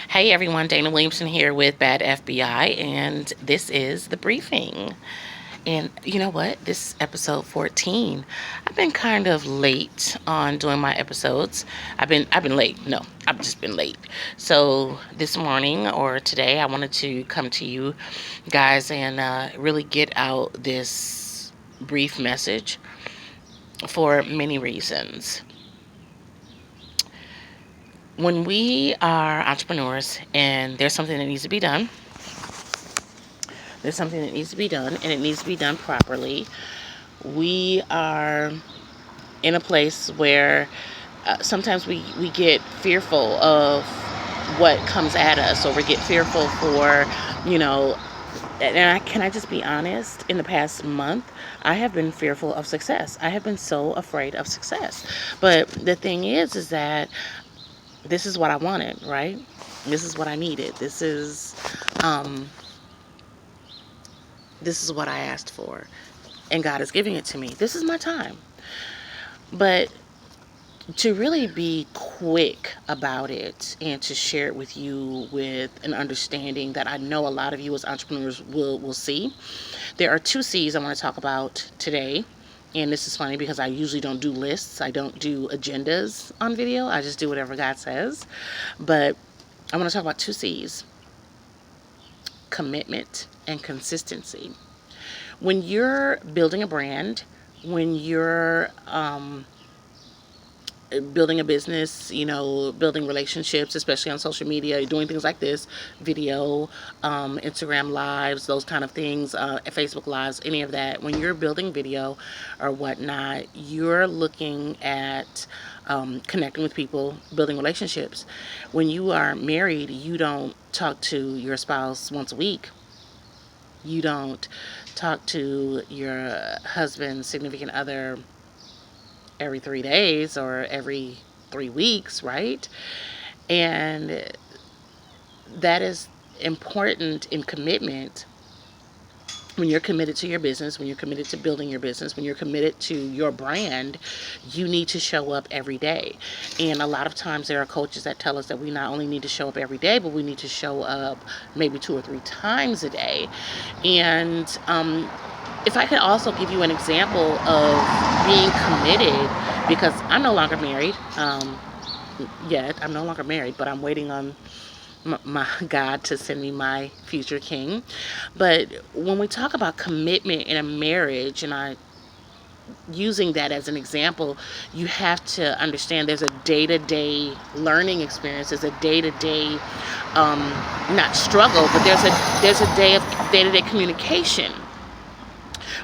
Hey everyone, Dana Williamson here with Bad FBI, and this is the briefing. And you know what? This episode 14. I've been kind of late on doing my episodes. I've been late. No, I've just been late. So this morning or today, I wanted to come to you guys and really get out this brief message for many reasons. When we are entrepreneurs and there's something that needs to be done, and it needs to be done properly. We are in a place where sometimes we get fearful of what comes at us, or we get fearful for, you know, can I just be honest? In the past month, I have been fearful of success. I have been so afraid of success. But the thing is that this is what I wanted, right? This is what I needed. Um, this is what I asked for, and God is giving it to me. This is my time. But to really be quick about it and to share it with you with an understanding that I know a lot of you as entrepreneurs will see. There are two C's I want to talk about today. And this is funny because I usually don't do lists. I don't do agendas on video. I just do whatever God says. But I want to talk about two C's: commitment and consistency. When you're building a brand, when you're building a business, building relationships, especially on social media, doing things like this, video, Instagram lives, those kind of things, Facebook lives, any of that. When you're building video or whatnot, you're looking at connecting with people, building relationships. When you are married, you don't talk to your spouse once a week. You don't talk to your husband, significant other, every 3 days or every 3 weeks, right? And that is important in commitment. When you're committed to your business, when you're committed to building your business, when you're committed to your brand, you need to show up every day. And a lot of times there are coaches that tell us that we not only need to show up every day, but we need to show up maybe 2 or 3 times a day. And if I could also give you an example of being committed, because I'm no longer married yet. I'm no longer married, but I'm waiting on my God to send me my future king. But when we talk about commitment in a marriage, and I using that as an example, you have to understand there's a day-to-day learning experience. There's a day-to-day, not struggle, but there's a day of day-to-day communication.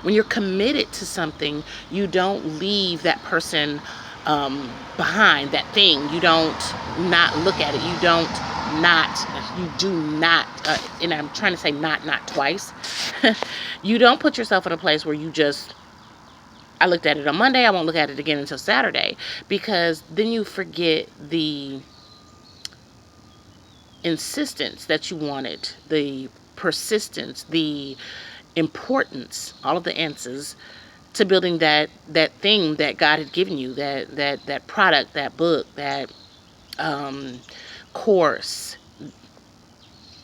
When you're committed to something, you don't leave that person behind, that thing. You don't not look at it. You do not, and I'm trying to say not twice. You don't put yourself in a place where I looked at it on Monday, I won't look at it again until Saturday, because then you forget the insistence that you wanted, the persistence, the importance, all of the answers to building that thing that God had given you, that product, that book, that course,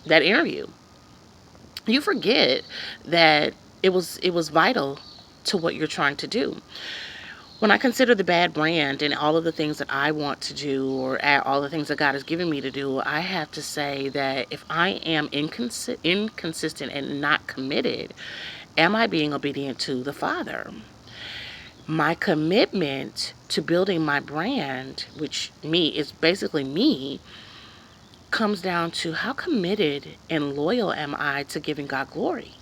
that interview. You forget that it was vital to what you're trying to do. When I consider the B.A.D brand and all of the things that I want to do, or all the things that God has given me to do, I have to say that if I am inconsistent and not committed, am I being obedient to the Father? My commitment to building my brand, which is basically me, comes down to how committed and loyal am I to giving God glory?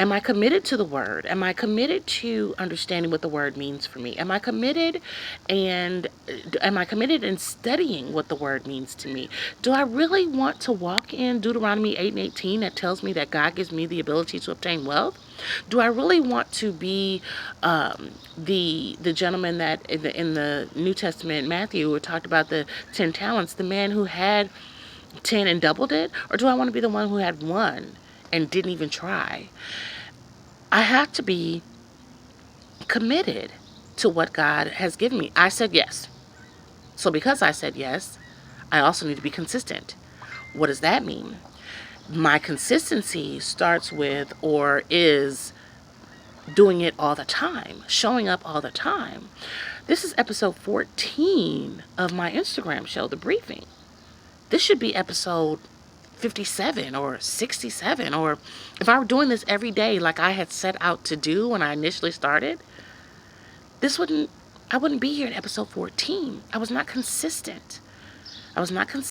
Am I committed to the word? Am I committed to understanding what the word means for me? And am I committed in studying what the word means to me? Do I really want to walk in Deuteronomy 8:18 that tells me that God gives me the ability to obtain wealth? Do I really want to be the gentleman that in the New Testament, Matthew, who talked about the 10 talents, the man who had 10 and doubled it? Or do I want to be the one who had one and didn't even try? I have to be committed to what God has given me. I said yes. So because I said yes, I also need to be consistent. What does that mean? My consistency starts with or is doing it all the time, showing up all the time. This is episode 14 of my Instagram show, The Briefing. This should be episode 57 or 67. Or if I were doing this every day like I had set out to do when I initially started, I wouldn't be here at episode 14. I was not consistent. I was not consistent.